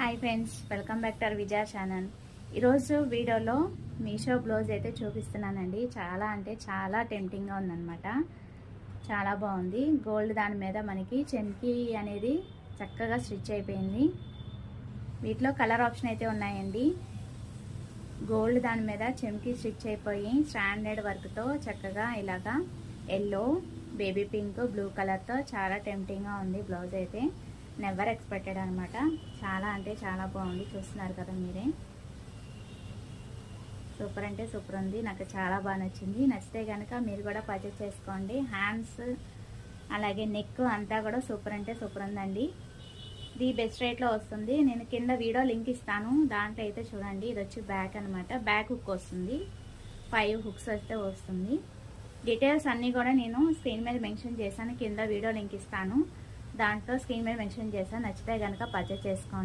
Hi friends, welcome back to our Vijaya channel. ఈరోజు వీడియోలో Meesho blouse అయితే చూపిస్తున్నానండి. చాలా అంటే చాలా టెంప్టింగ్గా ఉందన్నమాట. చాలా బాగుంది. గోల్డ్ దాని మీద మనకి చెంకి అనేది చక్కగా స్టిచ్ అయిపోయింది. వీటిలో కలర్ ఆప్షన్ అయితే ఉన్నాయండి. గోల్డ్ దాని మీద చెంకి స్టిచ్ అయిపోయి స్టాండర్డ్ వర్క్తో చక్కగా ఇలాగా ఎల్లో, బేబీ పింక్, బ్లూ కలర్తో చాలా టెంప్టింగ్గా ఉంది బ్లౌజ్ అయితే. నెవర్ ఎక్స్పెక్టెడ్ అనమాట. చాలా అంటే చాలా బాగుంది. చూస్తున్నారు కదా మీరే. సూపర్ అంటే సూపర్ ఉంది. నాకు చాలా బాగా నచ్చింది. నచ్చితే కనుక మీరు కూడా పర్చేస్ చేసుకోండి. హ్యాండ్స్ అలాగే నెక్ అంతా కూడా సూపర్ అంటే సూపర్ ఉందండి. ఇది బెస్ట్ రేట్లో వస్తుంది. నేను కింద వీడియో లింక్ ఇస్తాను. దాంట్లో అయితే చూడండి. ఇది వచ్చి బ్యాక్ అనమాట. బ్యాక్ హుక్ వస్తుంది. 5 హుక్స్ అయితే వస్తుంది. డీటెయిల్స్ అన్నీ కూడా నేను స్క్రీన్ మీద మెన్షన్ చేశాను. కింద వీడియో లింక్ ఇస్తాను. దాంట్లో స్క్రీన్ మీద మెన్షన్ చేశాను. నచ్చితే కనుక పర్చేస్ చేసుకోండి.